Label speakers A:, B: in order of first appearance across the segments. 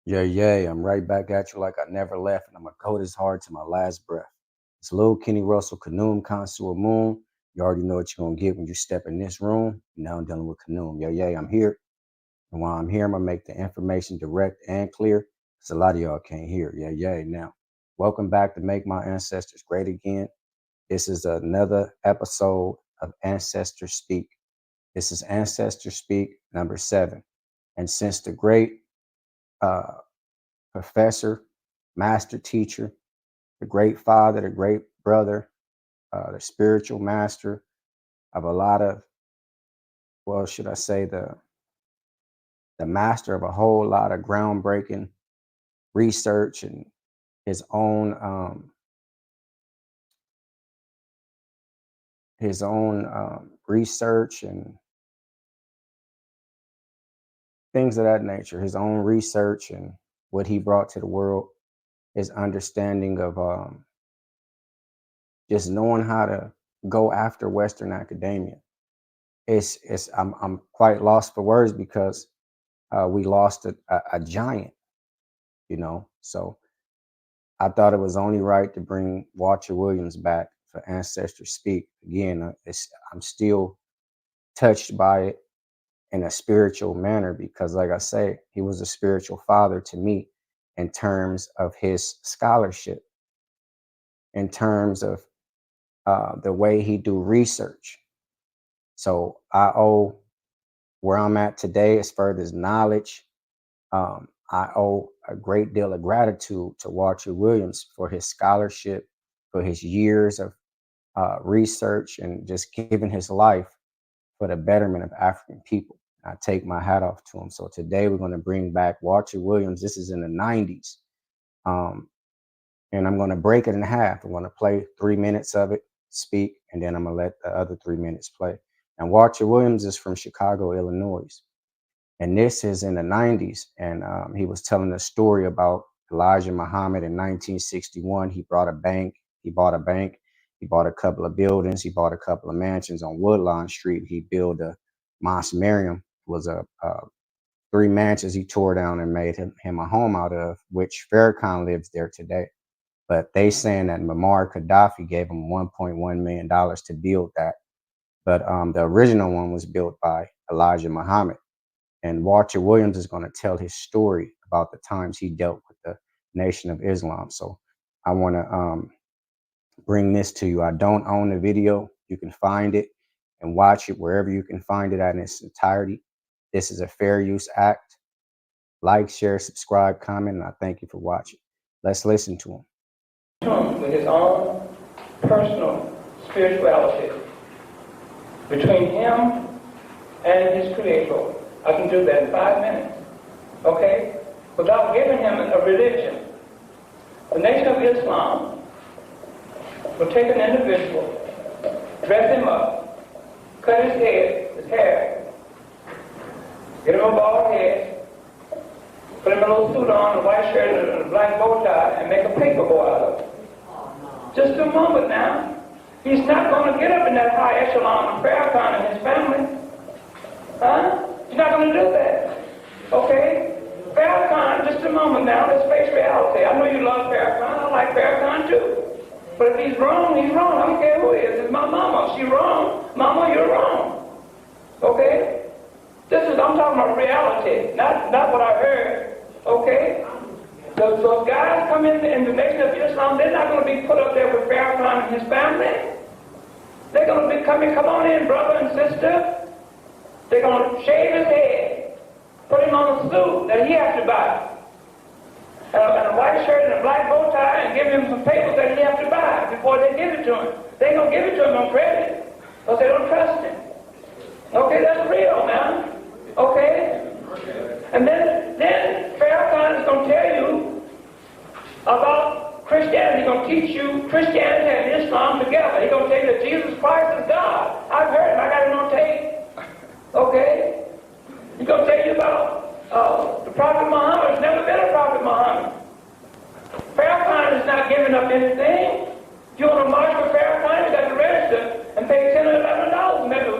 A: Yeah, yeah, I'm right back at you like I never left, and I'm gonna go this hard to my last breath. It's Lil Kenny Russell, Kanoom, Consul Moon. You already know what you're gonna get when you step in this room. Now I'm dealing with Kanoom. Yeah, yeah, I'm here. And while I'm here, I'm gonna make the information direct and clear, because a lot of y'all can't hear. Yeah, yeah. Now, welcome back to Make My Ancestors Great Again. This is another episode of Ancestor Speak. This is Ancestor Speak number 7. And since the great uh, professor, master teacher, the great father, the great brother, the spiritual master of a lot of, well, should I say, the master of a whole lot of groundbreaking research and his own research and things of that nature. His own research and what he brought to the world, his understanding of just knowing how to go after Western academia. I'm quite lost for words because we lost a giant, you know. So I thought it was only right to bring Walter Williams back for Ancestor Speak. Again, I'm still touched by it in a spiritual manner because, like I say, he was a spiritual father to me in terms of his scholarship, in terms of the way he do research. So I owe where I'm at today as far as knowledge. I owe a great deal of gratitude to Walter Williams for his scholarship, for his years of research, and just giving his life for the betterment of African people. I take my hat off to him. So today we're going to bring back Walter Williams. This is in the 90s. Um, and I'm going to break it in half. I'm going to play 3 minutes of it, speak, and then I'm going to let the other 3 minutes play. And Walter Williams is from Chicago, Illinois. And this is in the 90s. And he was telling a story about Elijah Muhammad in 1961. He bought a bank. He bought a couple of buildings. He bought a couple of mansions on Woodlawn Street. He built a Mos Miriam, was a 3 mansions he tore down and made him a home out of, which Farrakhan lives there today. But they saying that Muammar Gaddafi gave him $1.1 million to build that. But the original one was built by Elijah Muhammad. And Walter Williams is going to tell his story about the times he dealt with the Nation of Islam. So I want to bring this to you. I don't own the video. You can find it and watch it wherever you can find it at in its entirety. This is a fair use act. Like, share, subscribe, comment, and I thank you for watching. Let's listen to him.
B: With his own personal spirituality between him and his creator. I can do that in 5 minutes, okay? Without giving him a religion. The Nation of Islam will take an individual, dress him up, cut his head, his hair, get him a bald head, put him a little suit on, a white shirt, and a black bow tie, and make a paper boy out of it. Just a moment now. He's not going to get up in that high echelon of Farrakhan and his family. Huh? He's not going to do that. Okay? Farrakhan, just a moment now, let's face reality. I know you love Farrakhan. I like Farrakhan too. But if he's wrong, he's wrong. I don't care who he is. It's my mama. She's wrong. Mama, you're wrong. Okay? I'm talking about reality, not what I heard. Okay? Those guys come in the Nation of Islam, they're not going to be put up there with Farrakhan and his family. They're going to be coming, come on in, brother and sister. They're going to shave his head, put him on a suit that he has to buy, and a white shirt and a black bow tie, and give him some papers that he has to buy before they give it to him. They ain't going to give it to him on credit, because they don't trust him. Okay, that's real now. Okay? And then Farrakhan is going to tell you about Christianity. He's going to teach you Christianity and Islam together. He's going to tell you that Jesus Christ is God. I've heard him. I got it on tape. Okay? He's going to tell you about the Prophet Muhammad. There's never been a Prophet Muhammad. Farrakhan is not giving up anything. If you want to march with Farrakhan, you got to register and pay $10 or $11 maybe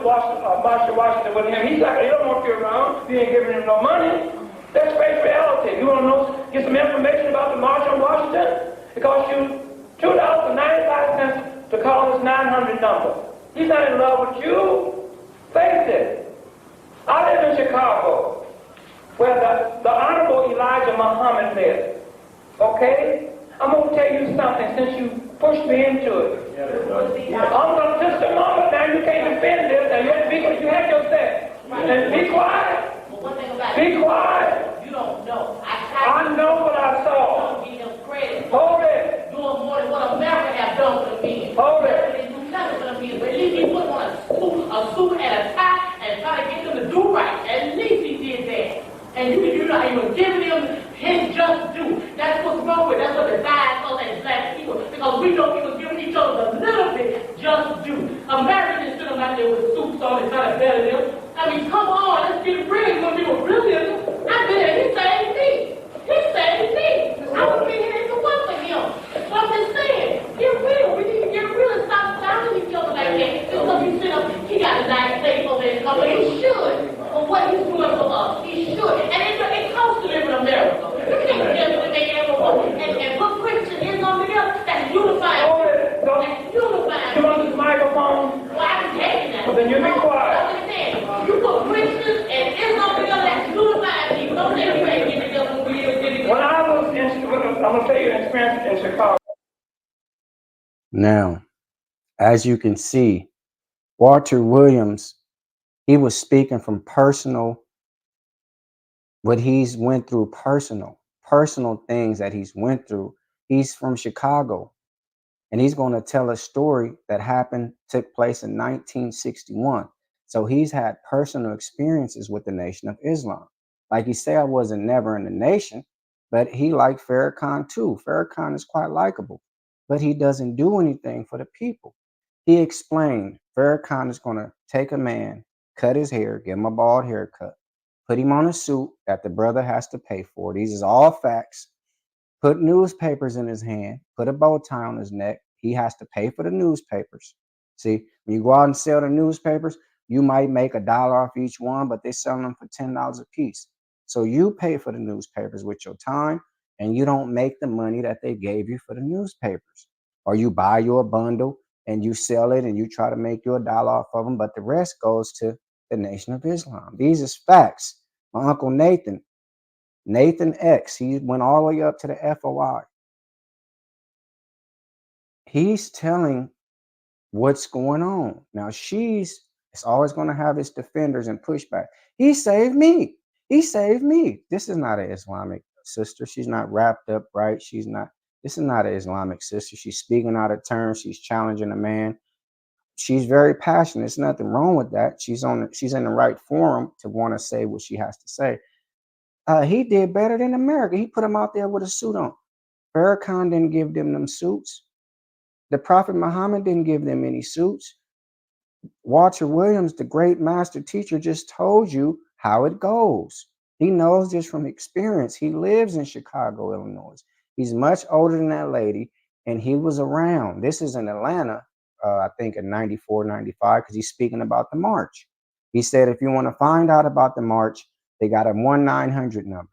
B: march to Washington with him. He's like, he don't want you around. You ain't giving him no money. That's face reality. You want to know, get some information about the March on Washington? It costs you $2.95 to call this 900 number. He's not in love with you. Face it. I live in Chicago, where the Honorable Elijah Muhammad lives. Okay? I'm going to tell you something since you pushed me into it. I'm going to just a moment now. You can't defend this, and you have your say. And be quiet. Be quiet.
C: You don't know.
B: I know what I saw.
C: Don't give him credit.
B: Hold it.
C: Doing more than what America have done for the people.
B: Hold it.
C: They do nothing for the people. But at least he put on a suit and a tie and try to get them to do right. At least he did that. And you know, he was giving him his just due. That's what's wrong with. That's what the diet us as black people. Because we don't even give each other a little bit just due. Americans sit them out there with suits on and try to better them. I mean, come on, let's get real. When we were brilliant, I bet he saved me. He saved me. I would be here if it wasn't for him. So I'm just saying, get real. We need to get real and stop doubting each other like that. Just because you sit up, he got a nice place over there, but he should. For what he's doing for us, he should. And it costs to live in America. You can't just make everyone and put Christianism together. That's unifying.
B: Hold it. Don't.
C: That's unifying.
B: You want this microphone?
C: Well, I can take that.
B: Well, then you be quiet.
C: That's what I'm saying. You put Christians and Islam together, that's unifying people. Don't say you ain't getting together with real.
B: When I was in, I'm going to tell you an experience in Chicago.
A: Now, as you can see, Walter Williams, he was speaking from personal, what he's went through, personal things that he's went through. He's from Chicago, and he's going to tell a story that took place in 1961. So he's had personal experiences with the Nation of Islam. Like he said, I wasn't never in the nation, but he liked Farrakhan too. Farrakhan is quite likable, but he doesn't do anything for the people. He explained Farrakhan is going to take a man, cut his hair, give him a bald haircut, put him on a suit that the brother has to pay for. These is all facts. Put newspapers in his hand, put a bow tie on his neck. He has to pay for the newspapers. See, when you go out and sell the newspapers, you might make $1 off each one, but they're selling them for $10 a piece. So you pay for the newspapers with your time, and you don't make the money that they gave you for the newspapers. Or you buy your bundle and you sell it and you try to make your $1 off of them, but the rest goes to the Nation of Islam. These is facts. My Uncle Nathan X, he went all the way up to the FOI. He's telling what's going on. Now it's always going to have its defenders and pushback. He saved me. He saved me. This is not an Islamic sister. She's not wrapped up right. This is not an Islamic sister. She's speaking out of turn. She's challenging a man. She's very passionate. There's nothing wrong with that. She's in the right forum to want to say what she has to say. He did better than America. He put him out there with a suit on. Farrakhan didn't give them suits. The Prophet Muhammad didn't give them any suits. Walter Williams, the great master teacher, just told you how it goes. He knows this from experience. He lives in Chicago, Illinois. He's much older than that lady, and he was around. This is in Atlanta, I think in 94, 95, because he's speaking about the march. He said, if you want to find out about the march, they got a 1-900 number.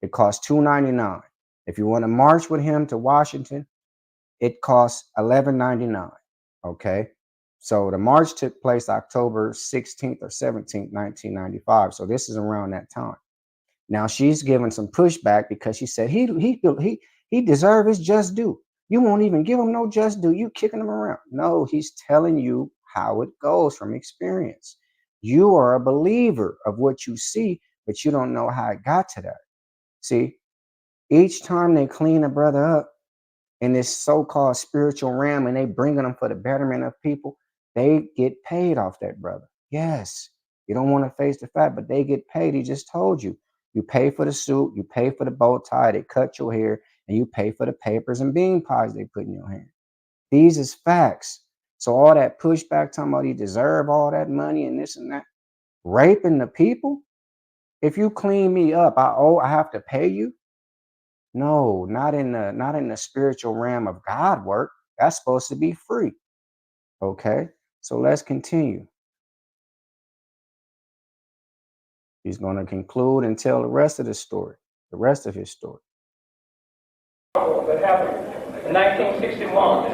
A: It costs $2.99. If you want to march with him to Washington, it costs $11.99. Okay. So the march took place October 16th or 17th, 1995. So this is around that time. Now she's giving some pushback because she said he deserves his just due. You won't even give him no just due. You kicking him around. No, he's telling you how it goes from experience. You are a believer of what you see, but you don't know how it got to that. See, each time they clean a brother up in this so-called spiritual realm and they bringing them for the betterment of people, they get paid off that brother. Yes, you don't want to face the fact, but they get paid. He just told you. You pay for the suit, you pay for the bow tie, they cut your hair, and you pay for the papers and bean pies they put in your hand. These is facts. So all that pushback talking about he deserve all that money and this and that, raping the people. If you clean me up, I have to pay you. No, not in the spiritual realm of God work. That's supposed to be free. Okay, so let's continue. He's going to conclude and tell the rest of the story, the rest of his story.
B: That happened in 1961.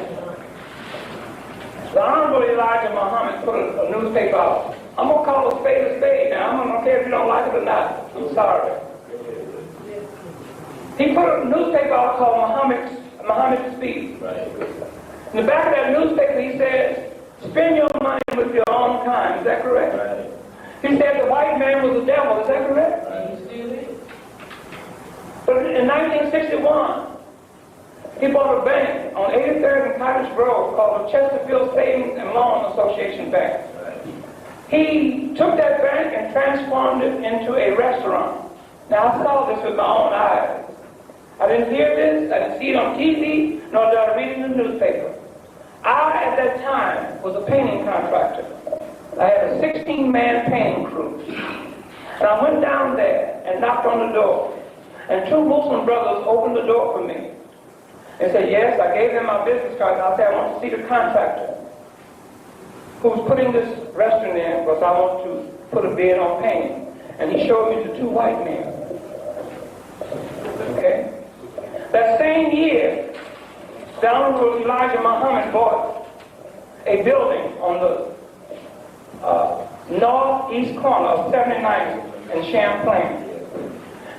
B: The Honorable Elijah Muhammad put a newspaper out. I'm going to call a spade now. I don't care if you don't like it or not. I'm sorry. He put a newspaper out called Muhammad Speaks. In the back of that newspaper, he says, spend your money with your own kind. Is that correct? Right. He said the white man was the devil. Is that correct? Right. But in 1961, he bought a bank on 83rd and Cottage Grove called the Chesterfield Savings and Loan Association Bank. Right. He took that bank and transformed it into a restaurant. Now, I saw this with my own eyes. I didn't hear this, I didn't see it on TV, nor did I read it in the newspaper. I, at that time, was a painting contractor. I had a 16-man painting crew. And I went down there and knocked on the door. And two Muslim brothers opened the door for me. They said, yes, I gave them my business card. And I said, I want to see the contractor who's putting this restaurant in because I want to put a bid on painting. And he showed me the two white men. Okay? That same year, the Honorable Elijah Muhammad bought a building on the northeast corner of 79th and Champlain.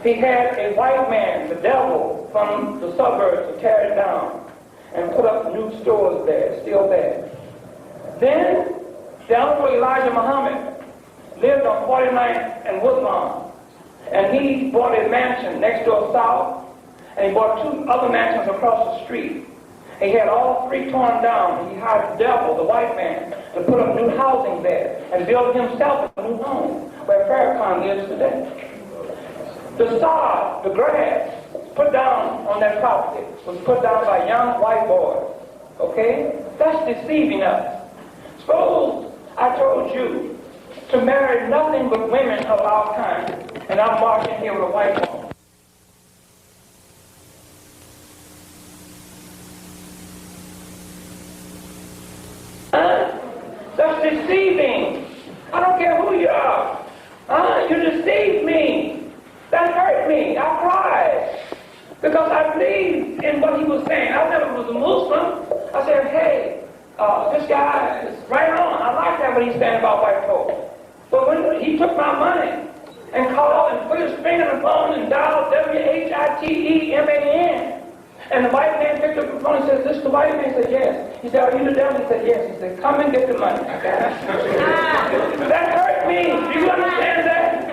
B: He had a white man, the devil, from the suburbs to tear it down and put up new stores there, still there. Then, the Honorable Elijah Muhammad lived on 49th and Woodlawn, and he bought a mansion next door south, and he bought two other mansions across the street. He had all three torn down. He hired the devil, the white man, to put up new housing there and build himself a new home where Farrakhan lives today. The sod, the grass, put down on that property was put down by young white boys. Okay? That's deceiving us. Suppose I told you to marry nothing but women of our kind, and I'm marching here with a white woman. That's deceiving. I don't care who you are. You deceived me. That hurt me. I cried. Because I believed in what he was saying. I never was a Muslim. I said, hey, this guy is right on. I like that what he's saying about white folks. But when he took my money and called and put his finger on the phone and dialed WHITEMAN, and the white man picked up the phone and said, this the white man? He said, yes. He said, are you the devil? He said, yes. He said, come and get the money. That hurt me. Do you understand that?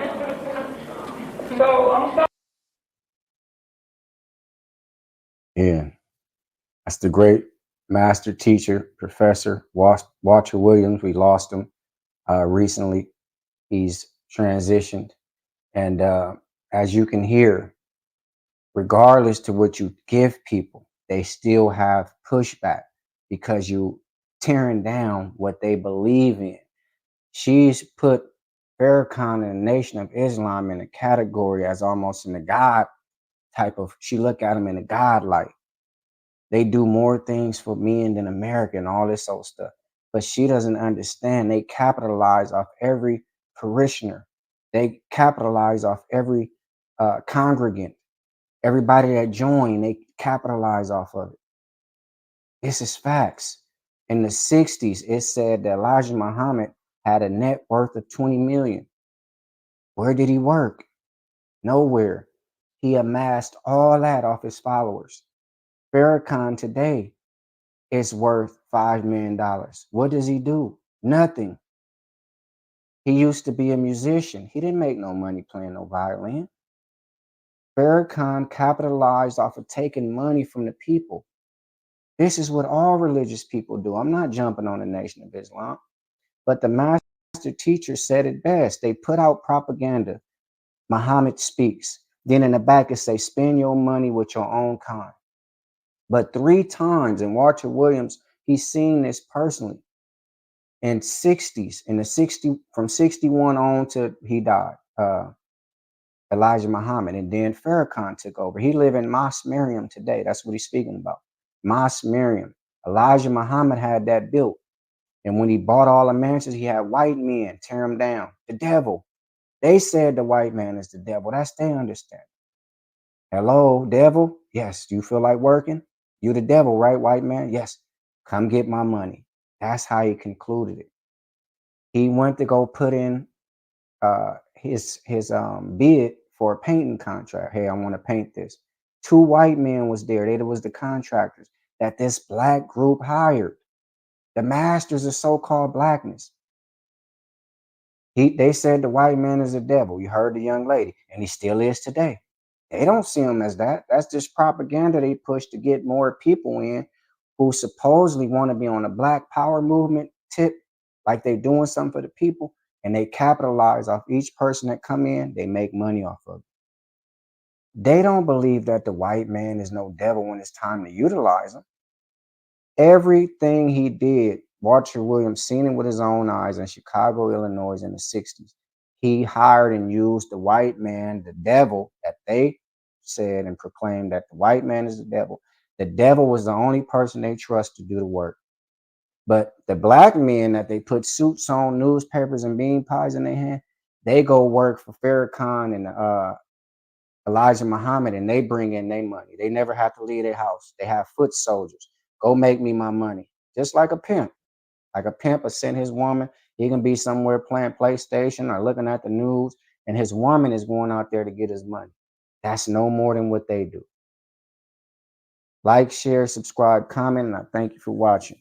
B: So I'm sorry.
A: Yeah. That's the great master teacher, Professor Walter Williams. We lost him recently. He's transitioned. And as you can hear, regardless to what you give people, they still have pushback because you tearing down what they believe in. She's put Farrakhan and the Nation of Islam in a category as almost in a God type of, she look at them in a God light. They do more things for men than America and all this old stuff. But she doesn't understand. They capitalize off every parishioner. They capitalize off every congregant. Everybody that joined, they capitalize off of it. This is facts. In the 60s, it said that Elijah Muhammad had a net worth of 20 million. Where did he work? Nowhere. He amassed all that off his followers. Farrakhan today is worth $5 million. What does he do? Nothing. He used to be a musician. He didn't make no money playing no violin. Farrakhan capitalized off of taking money from the people. This is what all religious people do. I'm not jumping on the Nation of Islam. But the master teacher said it best. They put out propaganda. Muhammad speaks. Then in the back it say, spend your money with your own kind. But 3 times, and Walter Williams, he's seen this personally. In 60s, from 61 on to he died. Elijah Muhammad, and then Farrakhan took over. He live in Mas Miriam today. That's what he's speaking about. Mas Miriam. Elijah Muhammad had that built. And when he bought all the mansions, he had white men tear them down. The devil. They said the white man is the devil. That's their understanding. Hello, devil? Yes. You feel like working? You the devil, right, white man? Yes. Come get my money. That's how he concluded it. He went to go put in his bid for a painting contract. Hey, I want to paint this. Two white men was there. They was the contractors that this black group hired. The masters of so-called blackness. They said the white man is a devil. You heard the young lady, and he still is today. They don't see him as that. That's just propaganda they push to get more people in who supposedly want to be on the black power movement tip, like they doing something for the people, and they capitalize off each person that come in. They make money off of it. They don't believe that the white man is no devil when it's time to utilize him. Everything he did, Walter Williams seen it with his own eyes in Chicago, Illinois in the 60s. He hired and used the white man, the devil, that they said and proclaimed that the white man is the devil. The devil was the only person they trust to do the work. But the black men that they put suits on, newspapers, and bean pies in their hand, they go work for Farrakhan and Elijah Muhammad, and they bring in their money. They never have to leave their house. They have foot soldiers. Go make me my money. Just like a pimp. Like a pimp will send his woman. He can be somewhere playing PlayStation or looking at the news, and his woman is going out there to get his money. That's no more than what they do. Like, share, subscribe, comment, and I thank you for watching.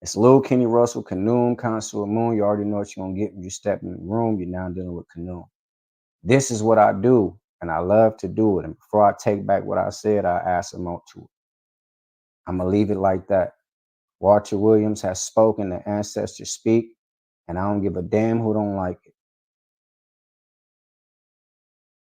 A: It's Lil Kenny Russell, Kanoon, Consul Moon. You already know what you're going to get when you step in the room. You're now dealing with Kanoon. This is what I do, and I love to do it. And before I take back what I said, I add some more to it. I'm going to leave it like that. Walter Williams has spoken, the ancestors speak, and I don't give a damn who don't like it.